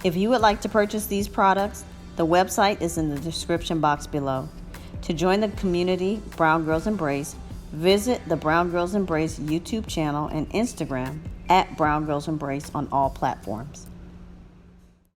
If you would like to purchase these products, the website is in the description box below. To join the community Brown Girls Embrace, visit the Brown Girls Embrace YouTube channel and Instagram at Brown Girls Embrace on all platforms.